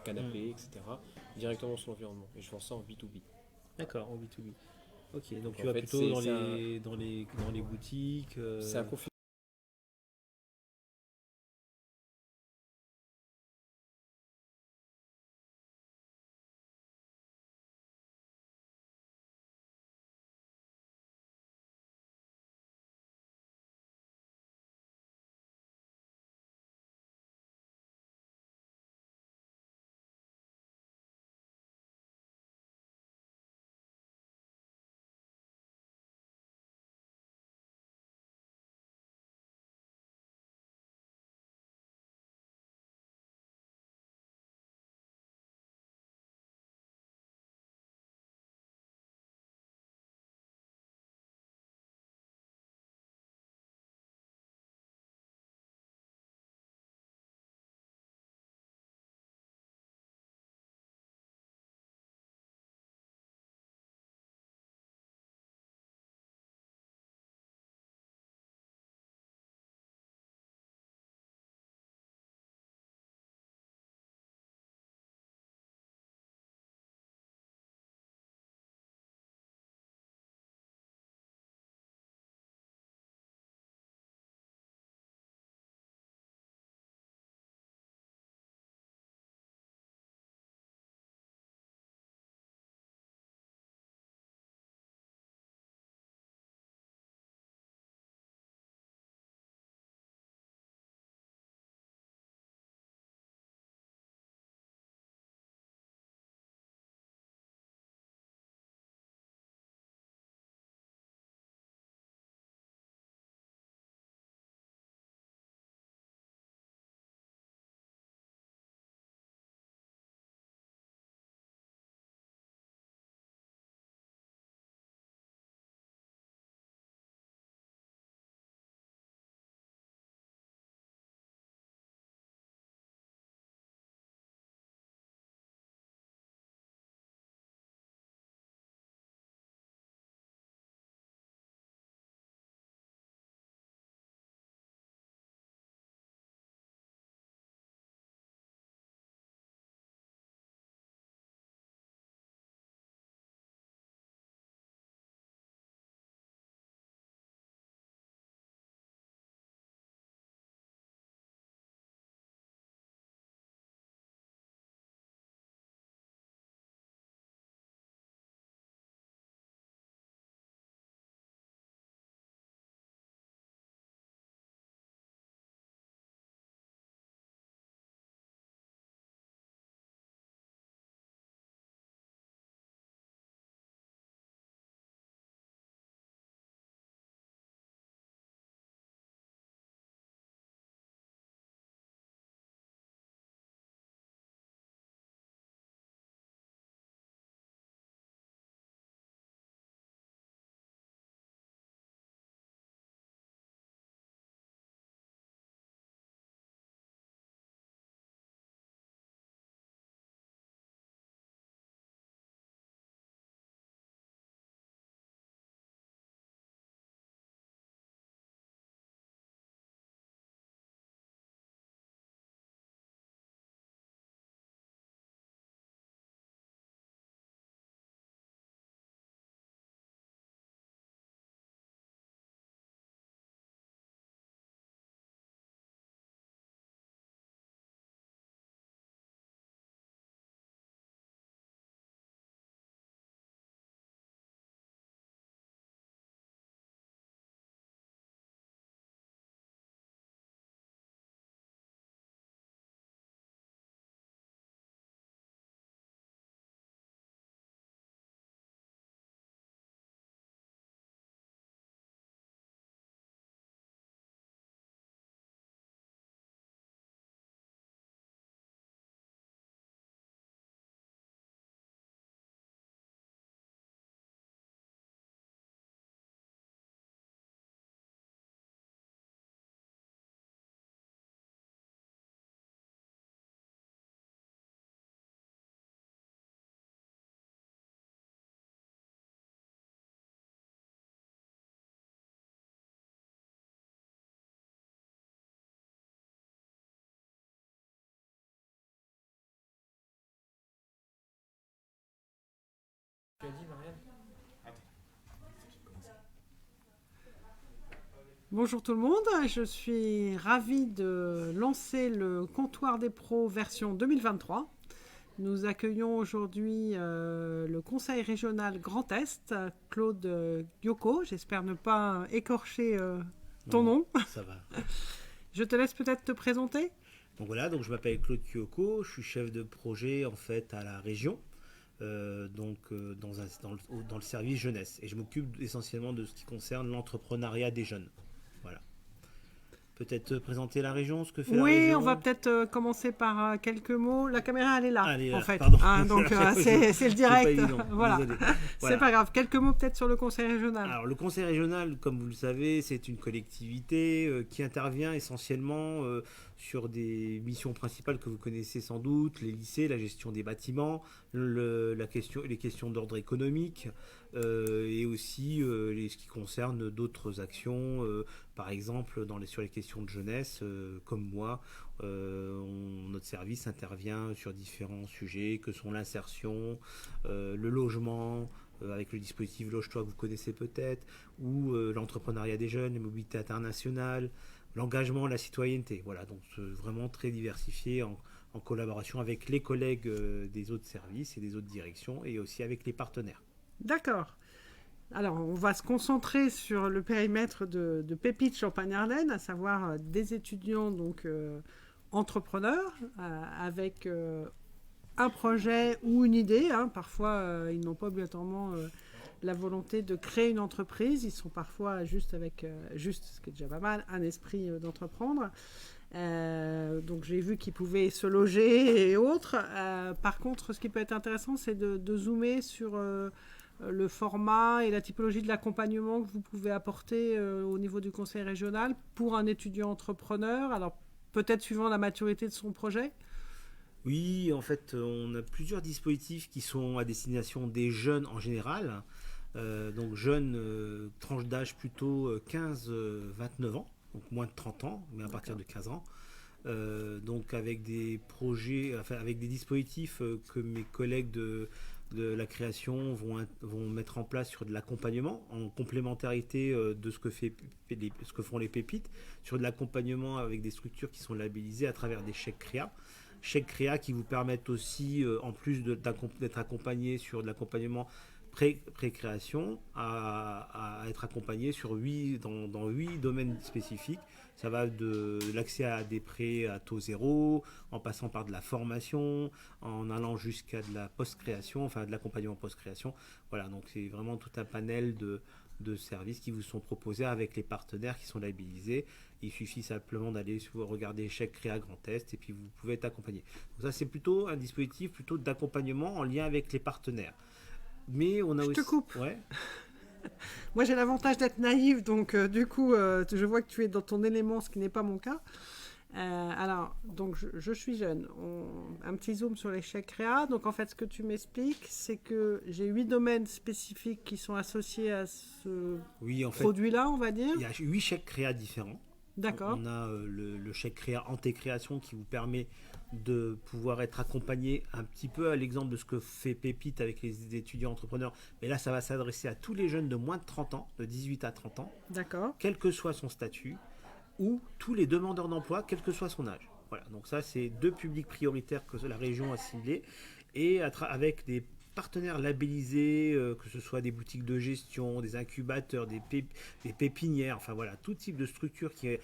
Hmm. canapé, etc., directement sur l'environnement. Et je vends ça en B2B. D'accord, en B2B. Ok, donc Donc tu en vas fait, plutôt dans les boutiques. c'est un Tu as dit, Marianne? Bonjour tout le monde, je suis ravie de lancer le comptoir des pros version 2023. Nous accueillons aujourd'hui le conseil régional Grand Est, Claude Gyoko. J'espère ne pas écorcher ton nom. Ça va. Je te laisse peut-être te présenter. Donc voilà, donc je m'appelle Claude Kyoko, je suis chef de projet en fait à la région, dans le service jeunesse. Et je m'occupe essentiellement de ce qui concerne l'entrepreneuriat des jeunes. Voilà. Peut-être présenter la région, ce que fait la région. Oui, on va peut-être commencer par quelques mots. La caméra, elle est là, Allez, en fait. pardon. Donc c'est le direct. C'est pas évident, Voilà. désolé. C'est Voilà. pas grave. Quelques mots peut-être sur le conseil régional. Alors le conseil régional, comme vous le savez, c'est une collectivité qui intervient essentiellement sur des missions principales que vous connaissez sans doute, les lycées, la gestion des bâtiments, les questions d'ordre économique, et aussi ce qui concerne d'autres actions, par exemple sur les questions de jeunesse, comme moi, notre service intervient sur différents sujets que sont l'insertion, le logement, avec le dispositif Loge-toi que vous connaissez peut-être, ou l'entrepreneuriat des jeunes, les mobilités internationales, l'engagement, la citoyenneté. Voilà, donc vraiment très diversifié en collaboration avec les collègues des autres services et des autres directions, et aussi avec les partenaires. D'accord. Alors, on va se concentrer sur le périmètre de Pépite Champagne-Ardenne, à savoir des étudiants donc entrepreneurs avec un projet ou une idée. Parfois, ils n'ont pas obligatoirement la volonté de créer une entreprise. Ils sont parfois juste avec, ce qui est déjà pas mal, un esprit d'entreprendre. Donc j'ai vu qu'ils pouvaient se loger et autres. Par contre, ce qui peut être intéressant, c'est de zoomer sur le format et la typologie de l'accompagnement que vous pouvez apporter au niveau du conseil régional pour un étudiant entrepreneur. Alors peut-être suivant la maturité de son projet. Oui, en fait, on a plusieurs dispositifs qui sont à destination des jeunes en général. Donc jeunes, tranche d'âge plutôt 15-29 ans, donc moins de 30 ans, mais à partir de 15 ans. Donc avec des projets, enfin avec des dispositifs que mes collègues de la création vont mettre en place sur de l'accompagnement en complémentarité de ce que font les pépites, sur de l'accompagnement avec des structures qui sont labellisées à travers des chèques CREA. Chèques CREA qui vous permettent aussi, en plus d'être accompagné sur de l'accompagnement pré-création, à être accompagné dans 8 domaines spécifiques. Ça va de l'accès à des prêts à taux zéro, en passant par de la formation, en allant jusqu'à de la post-création, enfin de l'accompagnement post-création. Voilà, donc c'est vraiment tout un panel de services qui vous sont proposés avec les partenaires qui sont labellisés. Il suffit simplement d'aller regarder Chèque Créa Grand Est et puis vous pouvez être accompagné. Donc ça, c'est plutôt un dispositif plutôt d'accompagnement en lien avec les partenaires. Mais on a Je te coupe. Ouais. Moi, j'ai l'avantage d'être naïve, donc du coup, je vois que tu es dans ton élément, ce qui n'est pas mon cas. Alors, donc je suis jeune. Un petit zoom sur les chèques CREA. Donc, en fait, ce que tu m'expliques, c'est que j'ai 8 domaines spécifiques qui sont associés à ce produit-là, on va dire. Il y a 8 chèques CREA différents. D'accord. On a le chèque CREA Anté-création qui vous permet de pouvoir être accompagné un petit peu à l'exemple de ce que fait Pépite avec les étudiants entrepreneurs. Mais là, ça va s'adresser à tous les jeunes de moins de 30 ans, de 18 à 30 ans, D'accord. quel que soit son statut, ou tous les demandeurs d'emploi, quel que soit son âge. Voilà, donc ça, c'est 2 publics prioritaires que la région a ciblés, et avec des partenaires labellisés, que ce soit des boutiques de gestion, des incubateurs, des pépinières, enfin voilà, tout type de structure qui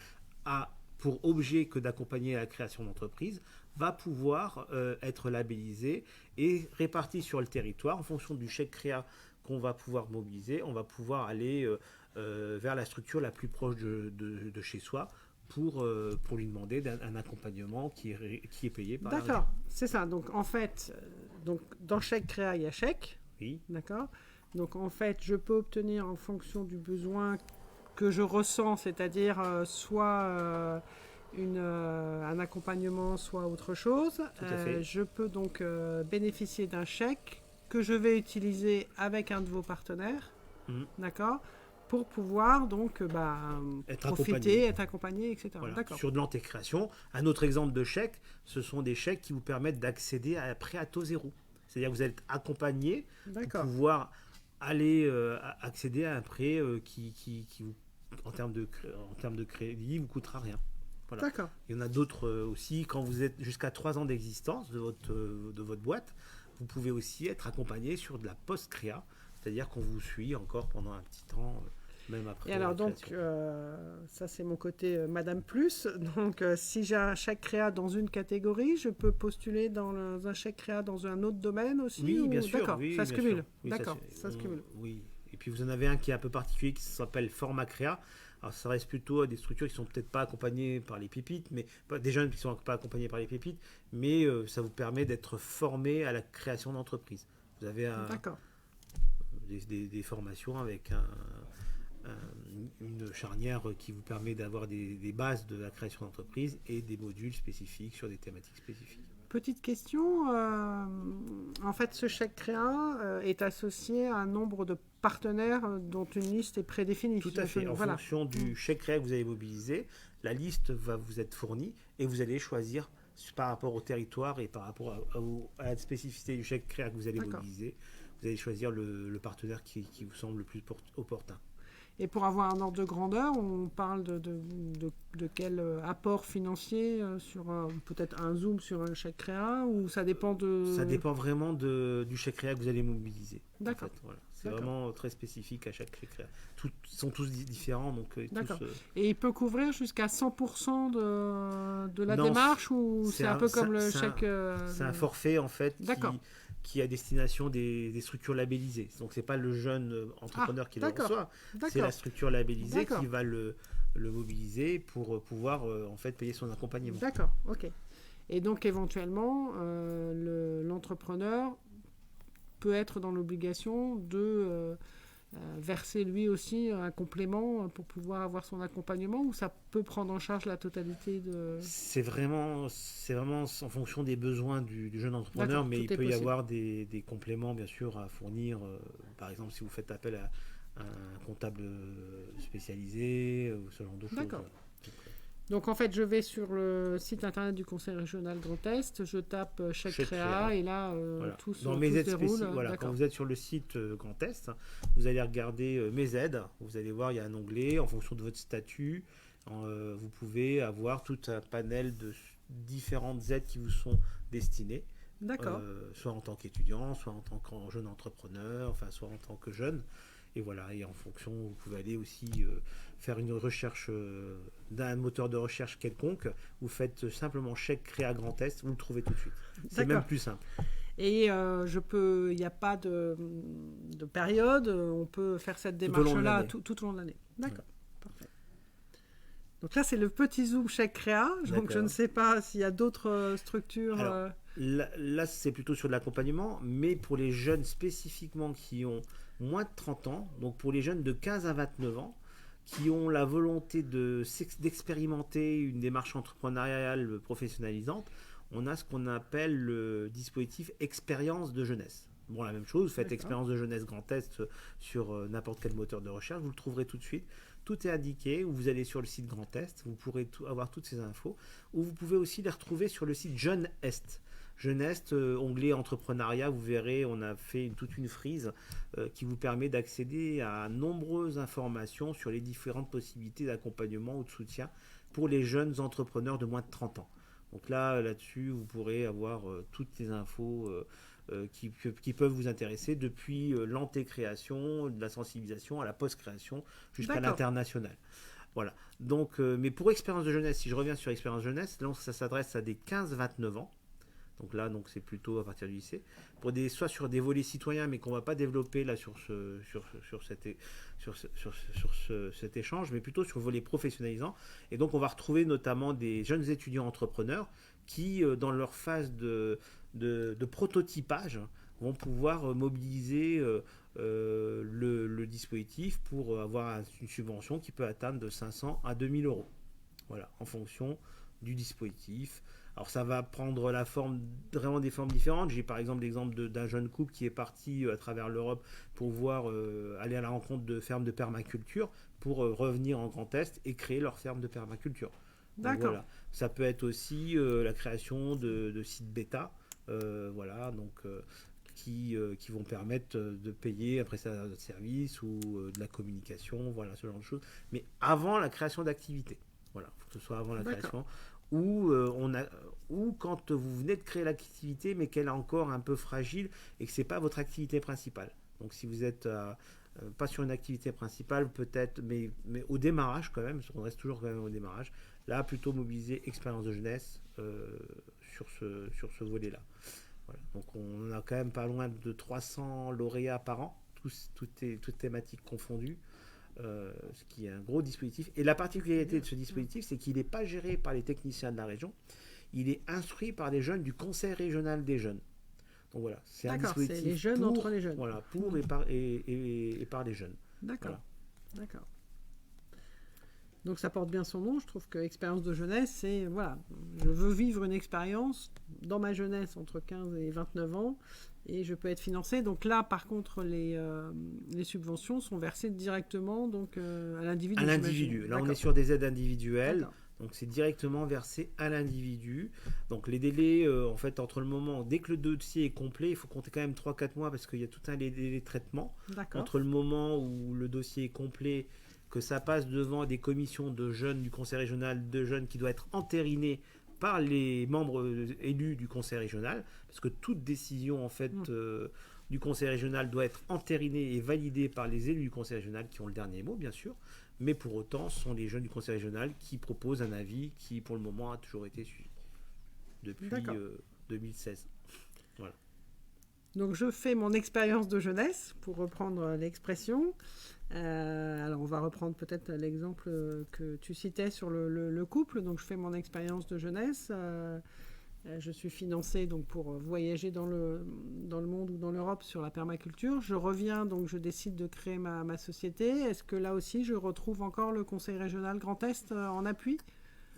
a pour objet que d'accompagner la création d'entreprises, va pouvoir être labellisé et réparti sur le territoire en fonction du chèque CREA qu'on va pouvoir mobiliser. On va pouvoir aller vers la structure la plus proche de chez soi pour lui demander un accompagnement qui est payé par la région. D'accord, c'est ça. Donc en fait, dans chèque CREA, il y a chèque. Oui. D'accord. Donc en fait, je peux obtenir en fonction du besoin que je ressens, c'est-à-dire soit un accompagnement, soit autre chose. Tout à fait. Je peux donc bénéficier d'un chèque que je vais utiliser avec un de vos partenaires, d'accord, pour pouvoir donc être accompagné, etc. Voilà. D'accord. Sur de l'antécréation, un autre exemple de chèque, ce sont des chèques qui vous permettent d'accéder à un prêt à taux zéro. C'est-à-dire que vous êtes accompagné pour D'accord. pouvoir aller accéder à un prêt qui vous, en termes de crédit, vous coûtera rien. Voilà. D'accord. Il y en a d'autres aussi. Quand vous êtes jusqu'à 3 ans d'existence de votre boîte, vous pouvez aussi être accompagné sur de la post-créa, c'est-à-dire qu'on vous suit encore pendant un petit temps, même après Et alors la donc, création. ça c'est mon côté Madame Plus. Donc si j'ai un chèque créa dans une catégorie, je peux postuler dans un chèque créa dans un autre domaine aussi Oui, bien sûr. D'accord, Oui, ça se bien cumule. sûr. Oui, D'accord, ça se cumule. oui. Et puis vous en avez un qui est un peu particulier qui s'appelle Format Créa. Alors ça reste plutôt à des structures qui sont peut-être pas accompagnées par les pépites, mais des jeunes qui sont pas accompagnés par les pépites, mais ça vous permet d'être formé à la création d'entreprise. Vous avez D'accord. des formations avec une charnière qui vous permet d'avoir des bases de la création d'entreprise et des modules spécifiques sur des thématiques spécifiques. Petite question, en fait ce chèque créa est associé à un nombre de partenaires dont une liste est prédéfinie. Tout à fait. En Voilà. fonction du chèque créa que vous avez mobilisé, la liste va vous être fournie et vous allez choisir par rapport au territoire et par rapport à la spécificité du chèque créa que vous allez D'accord. mobiliser, vous allez choisir le partenaire qui vous semble le plus opportun. Et pour avoir un ordre de grandeur, on parle de quel apport financier sur peut-être un zoom sur un chèque créa ou ça dépend de... Ça dépend vraiment du chèque créa que vous allez mobiliser. D'accord. En fait, voilà. C'est D'accord. vraiment très spécifique à chaque chèque créa. Ils sont tous différents. Donc, D'accord. tous, Et il peut couvrir jusqu'à 100% de la Non, démarche ou c'est un peu comme le c'est chèque... c'est un forfait en fait D'accord. qui est à destination des structures labellisées. Donc c'est pas le jeune entrepreneur qui le d'accord. reçoit, c'est la D'accord. structure labellisée D'accord. qui va le mobiliser pour pouvoir en fait payer son accompagnement. D'accord, ok. Et donc éventuellement, l'entrepreneur peut être dans l'obligation de verser lui aussi un complément pour pouvoir avoir son accompagnement ou ça peut prendre en charge la totalité de... C'est vraiment en fonction des besoins du jeune entrepreneur, D'accord, mais tout il est peut y possible. avoir des compléments bien sûr à fournir. Par exemple, si vous faites appel à un comptable spécialisé ou ce genre de choses. D'accord. Voilà. Donc en fait, je vais sur le site internet du Conseil régional Grand Est, je tape chèque Chèque créa créa. et là, Voilà. tout se, Dans tout mes se aides déroule. spécifiques, voilà, quand D'accord. vous êtes sur le site Grand Est, vous allez regarder mes aides. Vous allez voir, il y a un onglet en fonction de votre statut. Vous pouvez avoir tout un panel de différentes aides qui vous sont destinées, D'accord. soit en tant qu'étudiant, soit en tant que jeune entrepreneur, enfin, soit en tant que jeune. Et voilà, et en fonction, vous pouvez aller aussi faire une recherche d'un moteur de recherche quelconque. Vous faites simplement chèque créa Grand Est, vous le trouvez tout de suite. C'est D'accord. même plus simple. Et il n'y a pas de période, on peut faire cette Tout au long de démarche-là l'année. tout au long de l'année. D'accord, parfait. Donc là, c'est le petit zoom chèque créa. Donc je D'accord. ne sais pas s'il y a d'autres structures. Alors, Là, c'est plutôt sur de l'accompagnement, mais pour les jeunes spécifiquement qui ont moins de 30 ans, donc pour les jeunes de 15 à 29 ans, qui ont la volonté d'expérimenter une démarche entrepreneuriale professionnalisante, on a ce qu'on appelle le dispositif expérience de jeunesse. Bon, la même chose, vous faites D'accord. expérience de jeunesse Grand Est sur n'importe quel moteur de recherche, vous le trouverez tout de suite. Tout est indiqué, ou vous allez sur le site Grand Est, vous pourrez avoir toutes ces infos, ou vous pouvez aussi les retrouver sur le site Jeune Est. Jeune Est, onglet entrepreneuriat, vous verrez, on a fait toute une frise qui vous permet d'accéder à nombreuses informations sur les différentes possibilités d'accompagnement ou de soutien pour les jeunes entrepreneurs de moins de 30 ans. Donc là-dessus, vous pourrez avoir toutes les infos qui peuvent vous intéresser depuis l'anté-création, de la sensibilisation à la post-création jusqu'à D'accord. l'international. Voilà. Donc, mais pour expérience de jeunesse, si je reviens sur expérience jeunesse, donc ça s'adresse à des 15-29 ans. Donc là, c'est plutôt à partir du lycée. Soit sur des volets citoyens, mais qu'on ne va pas développer là sur cet échange, mais plutôt sur le volet professionnalisant. Et donc, on va retrouver notamment des jeunes étudiants entrepreneurs qui, dans leur phase de prototypage, vont pouvoir mobiliser le dispositif pour avoir une subvention qui peut atteindre de 500 à 2000 euros. Voilà, en fonction du dispositif. Alors ça va prendre la forme, vraiment des formes différentes. J'ai par exemple l'exemple d'un jeune couple qui est parti à travers l'Europe pour aller à la rencontre de fermes de permaculture pour revenir en Grand Est et créer leur ferme de permaculture. Donc, D'accord. voilà. Ça peut être aussi la création de sites bêta, voilà, donc qui vont permettre de payer un prestataire de service ou de la communication, voilà, ce genre de choses. Mais avant la création d'activité. Voilà, il faut que ce soit avant la création. Ou quand vous venez de créer l'activité, mais qu'elle est encore un peu fragile et que ce n'est pas votre activité principale. Donc si vous êtes pas sur une activité principale, peut-être, mais au démarrage quand même, on reste toujours quand même au démarrage, là, plutôt mobiliser expérience de jeunesse sur ce volet-là. Voilà. Donc on a quand même pas loin de 300 lauréats par an, toutes thématiques confondues, ce qui est un gros dispositif. Et la particularité de ce dispositif, c'est qu'il n'est pas géré par les techniciens de la région, il est instruit par les jeunes du Conseil régional des jeunes. Donc voilà, c'est un dispositif c'est les jeunes entre les jeunes. Voilà, pour et par les jeunes. D'accord. Voilà. D'accord. Donc ça porte bien son nom. Je trouve que expérience de jeunesse, c'est voilà, je veux vivre une expérience dans ma jeunesse entre 15 et 29 ans et je peux être financé. Donc là, par contre, les subventions sont versées directement donc à l'individu. À l'individu. Là, on est sur des aides individuelles. D'accord. Donc c'est directement versé à l'individu. Donc les délais, en fait, entre le moment, dès que le dossier est complet, il faut compter quand même 3-4 mois parce qu'il y a tout un délai de traitement. D'accord. Entre le moment où le dossier est complet, que ça passe devant des commissions de jeunes du conseil régional de jeunes qui doit être entériné par les membres élus du conseil régional, parce que toute décision en fait du conseil régional doit être entérinée et validée par les élus du conseil régional qui ont le dernier mot bien sûr, mais pour autant ce sont les jeunes du conseil régional qui proposent un avis qui pour le moment a toujours été suivi depuis 2016. Voilà. Donc je fais mon expérience de jeunesse, pour reprendre l'expression. Alors on va reprendre peut-être l'exemple que tu citais sur le couple. Donc je fais mon expérience de jeunesse. Je suis financée donc, pour voyager dans le monde ou dans l'Europe sur la permaculture. Je reviens, donc je décide de créer ma société. Est-ce que là aussi je retrouve encore le Conseil régional Grand Est en appui ?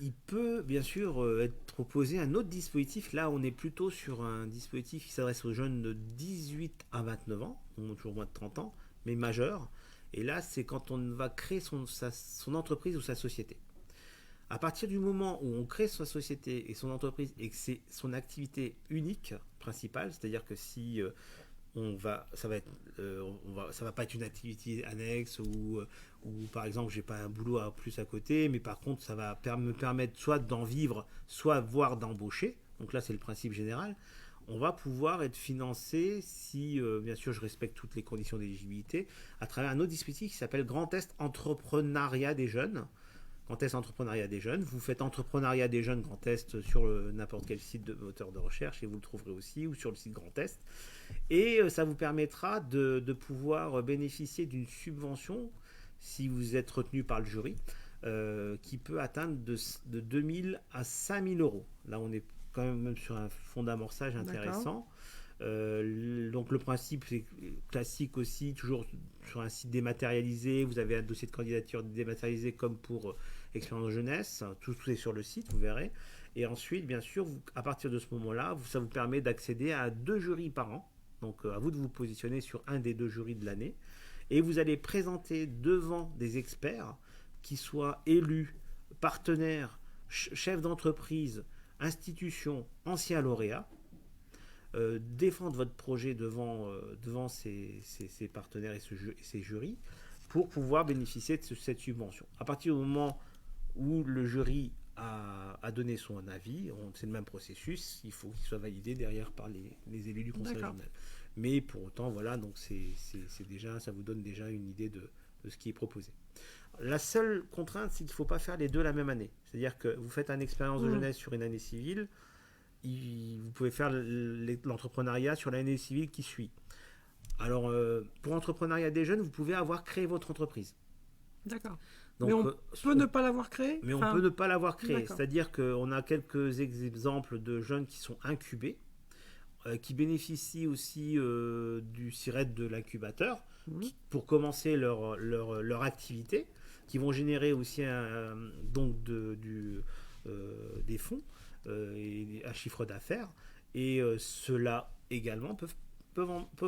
Il peut bien sûr être proposé un autre dispositif. Là, on est plutôt sur un dispositif qui s'adresse aux jeunes de 18 à 29 ans, donc toujours moins de 30 ans, mais majeurs. Et là, c'est quand on va créer son entreprise ou sa société. À partir du moment où on crée sa société et son entreprise et que c'est son activité unique, principale, c'est-à-dire que si ça va pas être une activité annexe ou par exemple j'ai pas un boulot plus à côté, mais par contre ça va me permettre soit d'en vivre, soit voire d'embaucher. Donc là c'est le principe général. On va pouvoir être financé si bien sûr je respecte toutes les conditions d'éligibilité à travers un autre dispositif qui s'appelle Grand Est Entrepreneuriat des jeunes. Grand Est Entrepreneuriat des jeunes. Vous faites Entrepreneuriat des jeunes Grand Est sur n'importe quel site de moteur de recherche et vous le trouverez aussi, ou sur le site Grand Est. Et ça vous permettra de pouvoir bénéficier d'une subvention si vous êtes retenu par le jury qui peut atteindre de 2 000 à 5 000 euros. Là, on est quand même sur un fonds d'amorçage intéressant. Donc le principe c'est classique aussi, toujours sur un site dématérialisé, vous avez un dossier de candidature dématérialisé comme pour expérience de jeunesse, tout est sur le site, vous verrez. Et ensuite, bien sûr, à partir de ce moment-là, ça vous permet d'accéder à 2 jurys par an. Donc à vous de vous positionner sur un des 2 jurys de l'année. Et vous allez présenter devant des experts qui soient élus, partenaires, chefs d'entreprise, institutions, anciens lauréats, défendre votre projet devant ces partenaires et ces jurys pour pouvoir bénéficier de cette subvention. À partir du moment où le jury a donné son avis, c'est le même processus, il faut qu'il soit validé derrière par les élus du conseil régional. Mais pour autant, voilà, donc ça vous donne déjà une idée de ce qui est proposé. La seule contrainte, c'est qu'il ne faut pas faire les deux la même année. C'est-à-dire que vous faites une expérience de jeunesse sur une année civile, vous pouvez faire l'entrepreneuriat sur l'année civile qui suit. Alors, pour l'entrepreneuriat des jeunes, vous pouvez avoir créé votre entreprise. D'accord. Donc, mais on peut ne pas l'avoir créée. Mais on peut ne pas l'avoir créée. C'est-à-dire qu'on a quelques exemples de jeunes qui sont incubés, qui bénéficient aussi du SIRET de l'incubateur pour commencer leur activité, qui vont générer aussi des fonds et un chiffre d'affaires. Et ceux-là également peuvent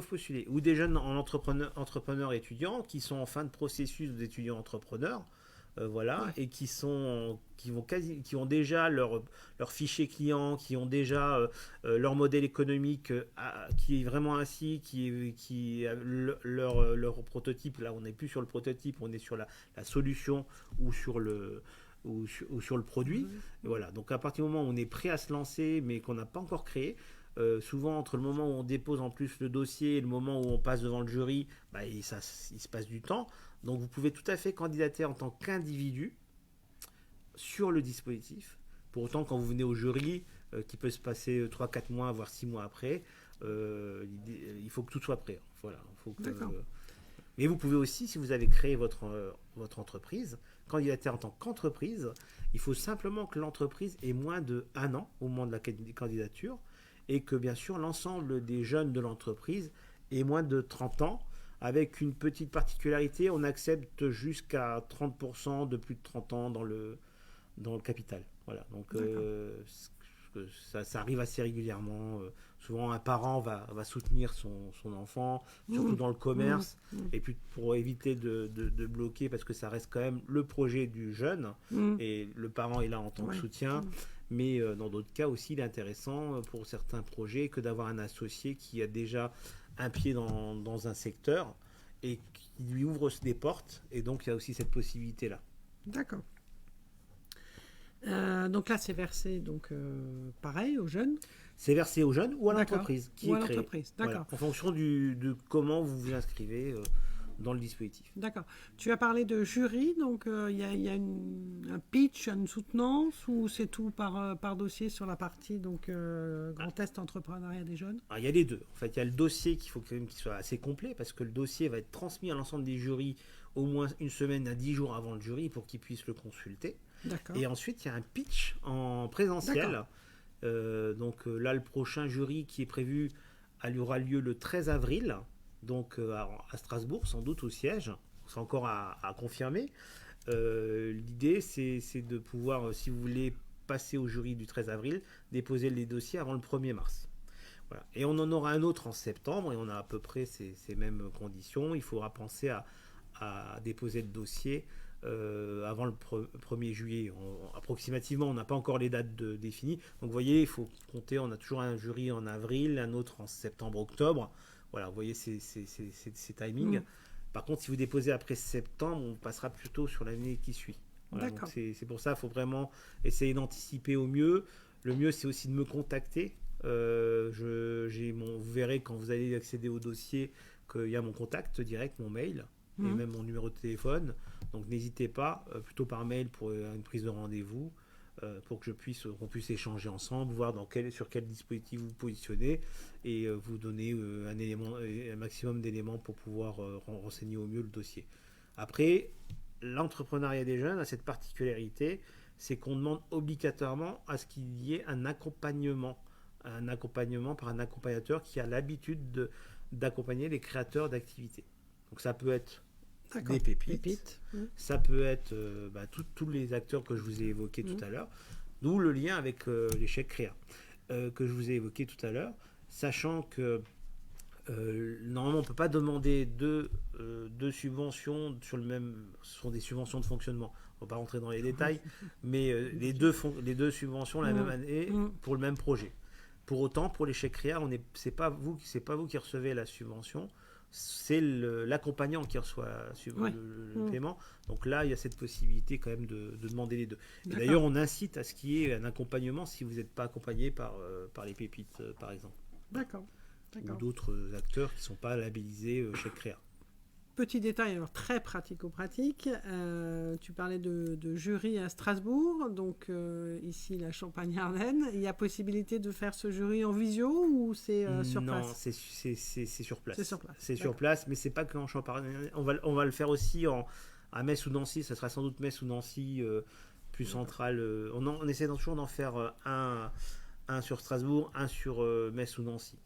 postuler. Ou des jeunes entrepreneurs étudiants qui sont en fin de processus d'étudiants entrepreneurs, voilà, Ouais. et qui ont déjà leur fichier client, qui ont déjà leur modèle économique qui est vraiment ainsi, leur prototype. Là, on n'est plus sur le prototype, on est sur la solution ou sur le produit. Et voilà. Donc à partir du moment où on est prêt à se lancer, mais qu'on n'a pas encore créé, souvent entre le moment où on dépose en plus le dossier et le moment où on passe devant le jury, bah, il se passe du temps. Donc vous pouvez tout à fait candidater en tant qu'individu sur le dispositif. Pour autant, quand vous venez au jury, qui peut se passer 3-4 mois, voire 6 mois après, il faut que tout soit prêt. Voilà, D'accord. mais vous pouvez aussi, si vous avez créé votre entreprise, candidater en tant qu'entreprise. Il faut simplement que l'entreprise ait moins de 1 an au moment de la candidature et que bien sûr l'ensemble des jeunes de l'entreprise aient moins de 30 ans. Avec une petite particularité, on accepte jusqu'à 30% de plus de 30 ans dans le capital. Voilà, donc ça arrive assez régulièrement. Souvent, un parent va soutenir son enfant, surtout dans le commerce, et puis pour éviter de bloquer, parce que ça reste quand même le projet du jeune, et le parent est là en tant que soutien. Mais dans d'autres cas aussi, il est intéressant pour certains projets que d'avoir un associé qui a déjà un pied dans un secteur et qui lui ouvre des portes. Et donc, il y a aussi cette possibilité-là. D'accord. Donc là, c'est versé pareil aux jeunes. C'est versé aux jeunes ou à D'accord. l'entreprise qui Ou est à créée. l'entreprise, d'accord. Voilà, en fonction de comment vous vous inscrivez dans le dispositif. D'accord. Tu as parlé de jury, donc il y a un pitch, une soutenance, ou c'est tout par dossier sur la partie Grand Est Entrepreneuriat des Jeunes? Alors, il y a les deux. En fait, il y a le dossier qu'il faut quand même qu'il soit assez complet, parce que le dossier va être transmis à l'ensemble des jurys au moins une semaine à 10 jours avant le jury pour qu'ils puissent le consulter. D'accord. Et ensuite, il y a un pitch en présentiel. D'accord. Là, le prochain jury qui est prévu aura lieu le 13 avril, donc à Strasbourg, sans doute au siège. C'est encore à confirmer. L'idée, c'est de pouvoir, si vous voulez passer au jury du 13 avril, déposer les dossiers avant le 1er mars. Voilà. Et on en aura un autre en septembre, et on a à peu près ces mêmes conditions. Il faudra penser à déposer le dossier avant le 1er juillet. Approximativement, on n'a pas encore les dates définies. Donc vous voyez, il faut compter, on a toujours un jury en avril, un autre en septembre-octobre. Voilà, vous voyez ces timings. Par contre, si vous déposez après septembre, on passera plutôt sur l'année qui suit. Voilà, donc c'est pour ça qu'il faut vraiment essayer d'anticiper au mieux. Le mieux, c'est aussi de me contacter. Vous verrez quand vous allez accéder au dossier qu'il y a mon contact direct, mon mail, et même mon numéro de téléphone. Donc n'hésitez pas, plutôt par mail pour une prise de rendez-vous, pour que qu'on puisse échanger ensemble, voir sur quel dispositif vous positionnez, et vous donner un maximum d'éléments pour pouvoir renseigner au mieux le dossier. Après, l'entrepreneuriat des jeunes a cette particularité, c'est qu'on demande obligatoirement à ce qu'il y ait un accompagnement par un accompagnateur qui a l'habitude d'accompagner les créateurs d'activités. Donc ça peut être des pépites. Ça peut être tous les acteurs que je vous ai évoqués tout à l'heure, d'où le lien avec les chèques créa que je vous ai évoqué tout à l'heure, sachant que normalement on ne peut pas demander deux subventions sur le même, ce sont des subventions de fonctionnement, on ne va pas rentrer dans les détails, mais les deux subventions la même année pour le même projet. Pour autant, pour les chèques créa, c'est pas vous qui recevez la subvention, c'est l'accompagnant qui reçoit le paiement. Donc là, il y a cette possibilité quand même de demander les deux. Et d'ailleurs, on incite à ce qu'il y ait un accompagnement si vous n'êtes pas accompagné par les pépites, par exemple. D'accord. Ou d'autres acteurs qui ne sont pas labellisés chèques créa. Petit détail, alors très pratico-pratique. Tu parlais de jury à Strasbourg, donc ici la Champagne-Ardenne. Il y a possibilité de faire ce jury en visio ou c'est sur place? Non, c'est sur place. C'est sur place. C'est sur place, mais c'est pas qu'en Champagne. On va le faire aussi à Metz ou Nancy. Ça sera sans doute Metz ou Nancy, plus central. On essaie toujours d'en faire un sur Strasbourg, un sur Metz ou Nancy.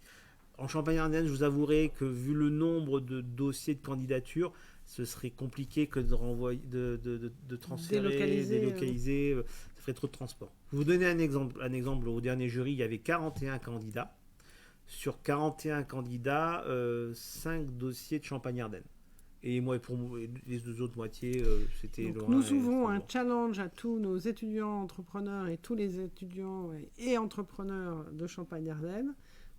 En Champagne-Ardenne, je vous avouerai que vu le nombre de dossiers de candidature, ce serait compliqué que de renvoyer, de transférer, délocaliser, ça ferait trop de transport. Je vais vous donner un exemple. Au dernier jury, il y avait 41 candidats. Sur 41 candidats, 5 dossiers de Champagne-Ardenne. Et moi, les deux autres moitiés, c'était Donc, Lorrain nous et ouvrons un Strasbourg. challenge à tous nos étudiants entrepreneurs et tous les étudiants et entrepreneurs de Champagne-Ardenne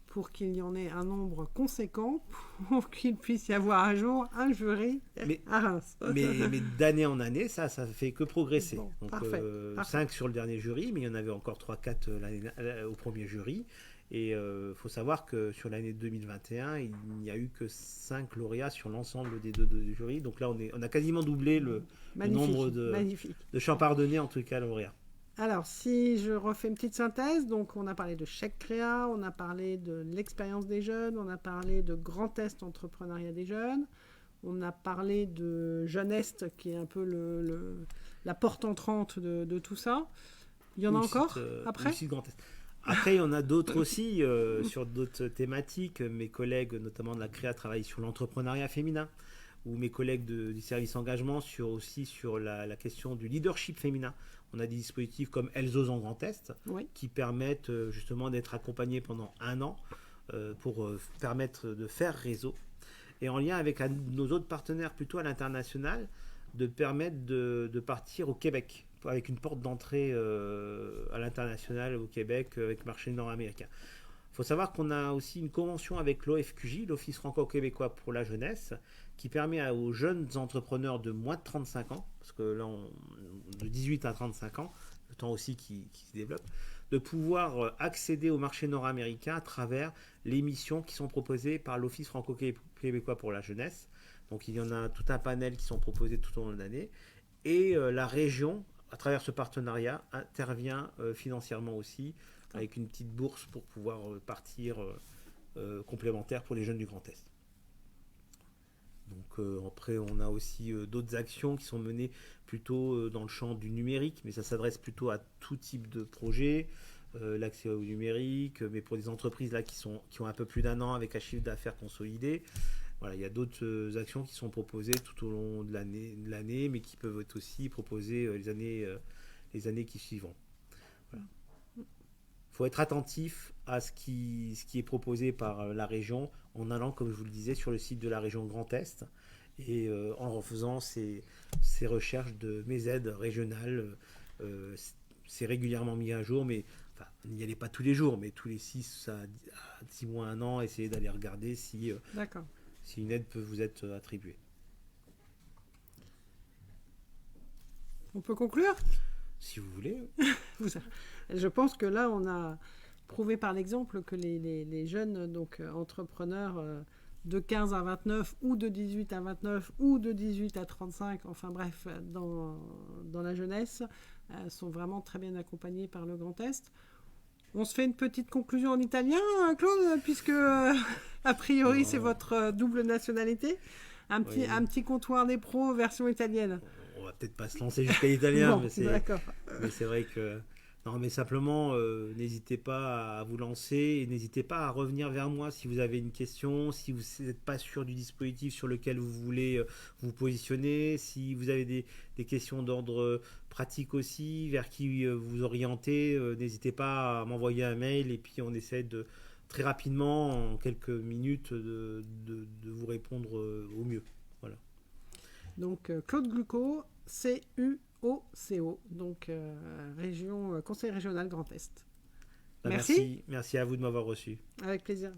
pour qu'il y en ait un nombre conséquent pour qu'il puisse y avoir un jour un jury Mais, à Reims. mais d'année en année, ça fait que progresser. Bon, Donc parfait, parfait. 5 sur le dernier jury, mais il y en avait encore 3-4 au premier jury. Et il faut savoir que sur l'année 2021, il n'y a eu que 5 lauréats sur l'ensemble des deux jurys. Donc là, on a quasiment doublé le nombre Magnifique. de Champardonnais, en tout cas, lauréats. Alors, si je refais une petite synthèse, donc on a parlé de chèque créa, on a parlé de l'expérience des jeunes, on a parlé de grand test entrepreneuriat des jeunes, on a parlé de Jeunesse qui est un peu la porte entrante de tout ça. Il y en a encore après Après, il y en a d'autres aussi sur d'autres thématiques. Mes collègues, notamment de la créa, travaillent sur l'entrepreneuriat féminin, ou mes collègues du service engagement aussi sur la question du leadership féminin. On a des dispositifs comme Elles osent en Grand Est qui permettent justement d'être accompagnés pendant 1 an pour permettre de faire réseau. Et en lien avec nos autres partenaires plutôt à l'international, de permettre de partir au Québec avec une porte d'entrée à l'international au Québec avec le marché nord-américain. Il faut savoir qu'on a aussi une convention avec l'OFQJ, l'Office franco-québécois pour la jeunesse, qui permet aux jeunes entrepreneurs de moins de 35 ans, parce que là, de 18 à 35 ans, le temps aussi qui se développe, de pouvoir accéder au marché nord-américain à travers les missions qui sont proposées par l'Office franco-québécois pour la jeunesse. Donc il y en a tout un panel qui sont proposés tout au long de l'année. Et la région, à travers ce partenariat, intervient financièrement aussi, avec une petite bourse pour pouvoir partir complémentaire pour les jeunes du Grand Est. Donc après, on a aussi d'autres actions qui sont menées plutôt dans le champ du numérique, mais ça s'adresse plutôt à tout type de projet, l'accès au numérique, mais pour des entreprises là qui ont un peu plus d'1 an avec un chiffre d'affaires consolidé. Voilà, il y a d'autres actions qui sont proposées tout au long de l'année, mais qui peuvent être aussi proposées les années qui suivront. Voilà. Il faut être attentif à ce qui est proposé par la région en allant, comme je vous le disais, sur le site de la région Grand Est et en faisant ces recherches de mes aides régionales. C'est régulièrement mis à jour, mais n'y allez pas tous les jours, mais tous les 6 mois, 1 an, essayez d'aller regarder si une aide peut vous être attribuée. On peut conclure ? Si vous voulez. Je pense que là, on a prouvé par l'exemple que les jeunes donc, entrepreneurs de 15 à 29 ou de 18 à 29 ou de 18 à 35, enfin bref, dans la jeunesse, sont vraiment très bien accompagnés par le Grand Est. On se fait une petite conclusion en italien, Claude, puisque a priori c'est votre double nationalité. Un petit comptoir des pros version italienne. On va peut-être pas se lancer jusqu'à l'italien, bon, mais c'est vrai que... Non, mais simplement, n'hésitez pas à vous lancer et n'hésitez pas à revenir vers moi si vous avez une question, si vous n'êtes pas sûr du dispositif sur lequel vous voulez vous positionner, si vous avez des questions d'ordre pratique aussi, vers qui vous orienter, n'hésitez pas à m'envoyer un mail et puis on essaie de très rapidement, en quelques minutes, de vous répondre au mieux. Voilà. Donc, Claude Glucko, CUOCO, donc Conseil régional Grand Est. Merci. Merci à vous de m'avoir reçu. Avec plaisir.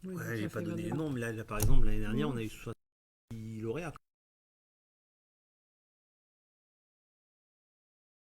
Ouais, j'ai pas donné les noms, mais là, par exemple, l'année dernière, on a eu 60 lauréats.